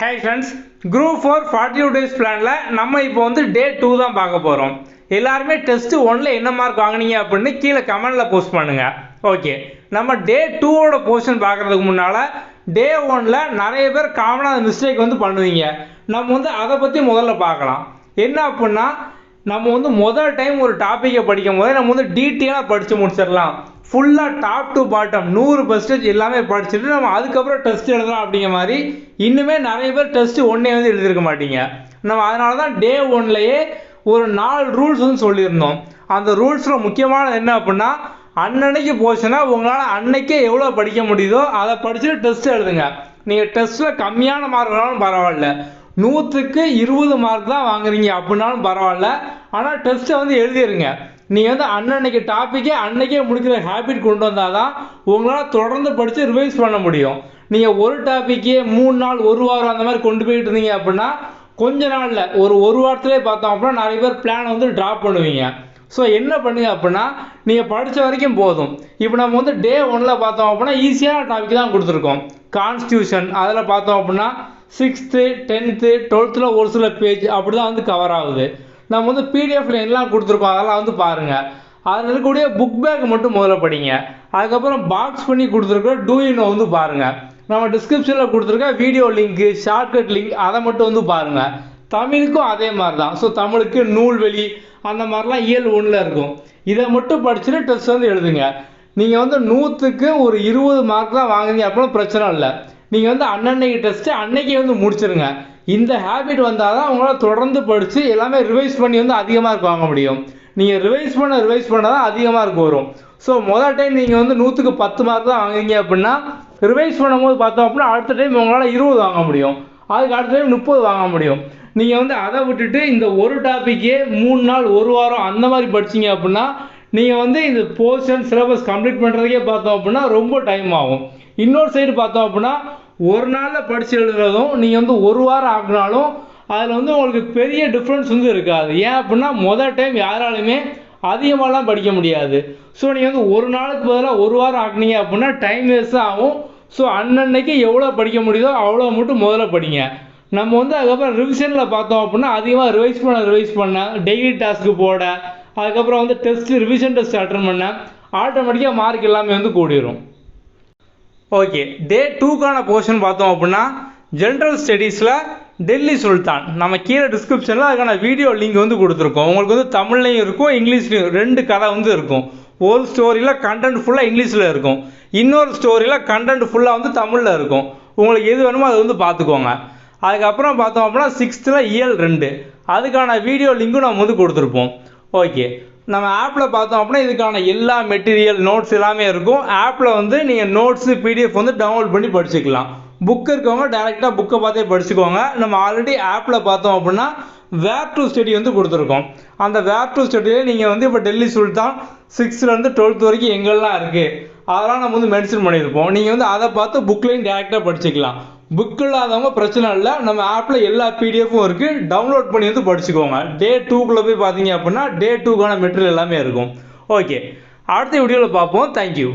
Hi friends, Group 4 42 days planல நம்ம இப்போ வந்து டே 2 தான் பார்க்க போறோம். எல்லாரும் டெஸ்ட் 1ல என்ன மார்க் வாங்குனீங்க அப்படினு கீழ கமெண்ட்ல போஸ்ட் பண்ணுங்க. ஓகே. நம்ம டே 2 ஓட போர்ஷன் பார்க்கிறதுக்கு முன்னால டே 1ல நிறைய பேர் காமனா மிஸ்டேக் வந்து பண்ணுவீங்க. நம்ம வந்து அத பத்தி முதல்ல பார்க்கலாம். என்ன அப்படினா நம்ம வந்து முதல் டைம் ஒரு டாபிக்கை படிக்கும்போது நம்ம வந்து டீடைலா படிச்சு முடிச்சிரலாம். ஃபுல்லா டாப் டு பாட்டம் 100% எல்லாமே படிச்சுட்டு நம்ம அதுக்கப்புறம் டெஸ்ட் எழுதலாம் அப்படிங்கிற மாதிரி இன்னுமே நிறைய பேர் டெஸ்ட் ஒன்னே வந்து எழுதிருக்க மாட்டீங்க. நம்ம அதனால தான் டே 1லயே ஒரு 4 ரூல்ஸ் வந்து சொல்லியிருந்தோம். அந்த ரூல்ஸ்ல முக்கியமானது என்ன அப்படின்னா அன்னன்னைக்கு போச்சுன்னா உங்களால் அன்னைக்கே எவ்வளோ படிக்க முடியுதோ அதை படிச்சுட்டு டெஸ்ட் எழுதுங்க. நீங்கள் டெஸ்ட்டில் கம்மியான மார்க்னாலும் பரவாயில்ல, 100க்கு 20 மார்க் தான் வாங்குறீங்க அப்படின்னாலும் பரவாயில்ல, ஆனால் டெஸ்ட்டை வந்து எழுதிருங்க. நீங்கள் வந்து அன்னன்னைக்கு டாப்பிக்கே அன்னைக்கே முடிக்கிற ஹேபிட் கொண்டு வந்தால் தான் உங்களால் தொடர்ந்து படித்து ரிவைஸ் பண்ண முடியும். நீங்கள் ஒரு டாப்பிக்கே 3 நாள் 1 வாரம் அந்த மாதிரி கொண்டு போயிட்டு இருந்தீங்க அப்படின்னா கொஞ்ச நாளில் ஒரு வாரத்திலே பார்த்தோம் அப்படின்னா நிறைய பேர் பிளானை வந்து ட்ராப் பண்ணுவீங்க. ஸோ என்ன பண்ணுங்க அப்படின்னா நீங்கள் படித்த வரைக்கும் போதும். இப்போ நம்ம வந்து டே 1ல் பார்த்தோம் அப்படின்னா ஈஸியான டாபிக் தான் கொடுத்துருக்கோம். கான்ஸ்டியூஷன் அதில் பார்த்தோம் அப்படின்னா 6th 10th 12th ஒரு சில பேஜ் அப்படி தான் வந்து கவர் ஆகுது. நம்ம வந்து பிடிஎஃப்ல எல்லாம் கொடுத்துருக்கோம், அதெல்லாம் வந்து பாருங்கள். அதில் இருக்கக்கூடிய புக் பேக் மட்டும் முதல்ல படிங்க. அதுக்கப்புறம் பாக்ஸ் பண்ணி கொடுத்துருக்க டூயினோ வந்து பாருங்கள். நம்ம டிஸ்கிரிப்ஷனில் கொடுத்துருக்க வீடியோ லிங்க்கு ஷார்ட்கட் லிங்க் அதை மட்டும் வந்து பாருங்கள். தமிழுக்கும் அதே மாதிரி தான். ஸோ தமிழுக்கு நூல்வெளி அந்த மாதிரிலாம் இயல் 1ல் இருக்கும். இதை மட்டும் படிச்சுட்டு டெஸ்ட் வந்து எழுதுங்க. நீங்கள் வந்து 100க்கு ஒரு 20 மார்க் தான் வாங்குறீங்க அப்படின்னா பிரச்சனை இல்லை. நீங்கள் வந்து அன்னன்னைக்கு டெஸ்ட்டு அன்னைக்கே வந்து முடிச்சிருங்க. இந்த ஹேபிட் வந்தால் தான் உங்களால் தொடர்ந்து படித்து எல்லாமே ரிவைஸ் பண்ணி வந்து அதிக மார்க் வாங்க முடியும். நீங்கள் ரிவைஸ் பண்ண தான் அதிக மார்க் வரும். ஸோ முதல் டைம் நீங்கள் வந்து 100க்கு 10 மார்க் தான் வாங்குறீங்க அப்படின்னா ரிவைஸ் பண்ணும்போது பார்த்தோம் அப்படின்னா அடுத்த டைம் உங்களால் 20 வாங்க முடியும், அதுக்கு அடுத்த டைம் 30 வாங்க முடியும். நீங்கள் வந்து அதை விட்டுட்டு இந்த ஒரு டாப்பிக்கே 3 நாள் 1 வாரம் அந்த மாதிரி படிச்சிங்க அப்படின்னா நீங்கள் வந்து இந்த போர்ஷன் சிலபஸ் கம்ப்ளீட் பண்ணுறதுக்கே பார்த்தோம் அப்படின்னா ரொம்ப டைம் ஆகும். இன்னொரு சைடு பார்த்தோம் அப்படின்னா ஒரு நாளில் படித்து எழுதுறதும் நீங்கள் வந்து 1 வாரம் ஆகினாலும் அதில் வந்து உங்களுக்கு பெரிய டிஃப்ரென்ஸ் வந்து இருக்காது. ஏன் அப்படின்னா முதல் டைம் யாராலுமே அதிகமாகலாம் படிக்க முடியாது. ஸோ நீங்கள் வந்து ஒரு நாளுக்கு பதிலாக 1 வாரம் ஆக்குனீங்க அப்படின்னா டைம் வேஸ்ட் ஆகும். ஸோ அன்னன்னைக்கு எவ்வளோ படிக்க முடியுதோ அவ்வளோ மட்டும் முதல்ல படிங்க. நம்ம வந்து அதுக்கப்புறம் ரிவிஷனில் பார்த்தோம் அப்படின்னா அதிகமாக ரிவைஸ் பண்ண டெய்லி டாஸ்க்கு போட, அதுக்கப்புறம் வந்து டெஸ்ட் ரிவிஷன் டெஸ்ட் அட்டன் பண்ண ஆட்டோமேட்டிக்காக மார்க் எல்லாமே வந்து கூடிரும். ஓகே, டே 2க்கான போர்ஷன் பார்த்தோம் அப்படின்னா ஜென்ரல் ஸ்டடீஸில் டெல்லி சுல்தான். நம்ம கீழே டிஸ்கிரிப்ஷனில் அதுக்கான வீடியோ லிங்க் வந்து கொடுத்துருக்கோம். உங்களுக்கு வந்து தமிழ்லையும் இருக்கும் இங்கிலீஷ்லையும் 2 கதை வந்து இருக்கும். ஒரு ஸ்டோரியில் கண்டென்ட் ஃபுல்லாக இங்கிலீஷில் இருக்கும், இன்னொரு ஸ்டோரியில் கண்டென்ட் ஃபுல்லாக வந்து தமிழில் இருக்கும். உங்களுக்கு எது வேணுமோ அதை வந்து பார்த்துக்கோங்க. அதுக்கப்புறம் பார்த்தோம் அப்படின்னா 6th இயல் 2 அதுக்கான வீடியோ லிங்க்கும் நம்ம வந்து கொடுத்துருப்போம். ஓகே, நம்ம ஆப்பில் பார்த்தோம் அப்படின்னா இதுக்கான எல்லா மெட்டீரியல் நோட்ஸ் எல்லாமே இருக்கும். ஆப்பில் வந்து நீங்கள் நோட்ஸு பிடிஎஃப் வந்து டவுன்லோட் பண்ணி படிச்சுக்கலாம். புக் இருக்கவங்க டேரெக்டாக புக்கை பார்த்தே படிச்சுக்கோங்க. நம்ம ஆல்ரெடி ஆப்பில் பார்த்தோம் அப்படின்னா வேர் டு ஸ்டடி வந்து கொடுத்துருக்கோம். அந்த வேர் டு ஸ்டடியிலே நீங்கள் வந்து இப்போ டெல்லி சுல்தான் 6th 12th வரைக்கும் எங்கெல்லாம் இருக்குது அதெல்லாம் நம்ம வந்து மென்ஷன் பண்ணியிருப்போம். நீங்கள் வந்து அதை பார்த்து புக்லேயும் டேரெக்டாக படிச்சுக்கலாம். புக் இல்லாதவங்க பிரச்சனை இல்லை, நம்ம ஆப்பில் எல்லா பிடிஎஃப்பும் இருக்குது, டவுன்லோட் பண்ணி வந்து படிச்சுக்கோங்க. டே 2க்குள்ளே போய் பார்த்தீங்க அப்படின்னா டே 2க்கான மெட்டீரியல் எல்லாமே இருக்கும். ஓகே, அடுத்த வீடியோவில் பார்ப்போம். தேங்க்யூ.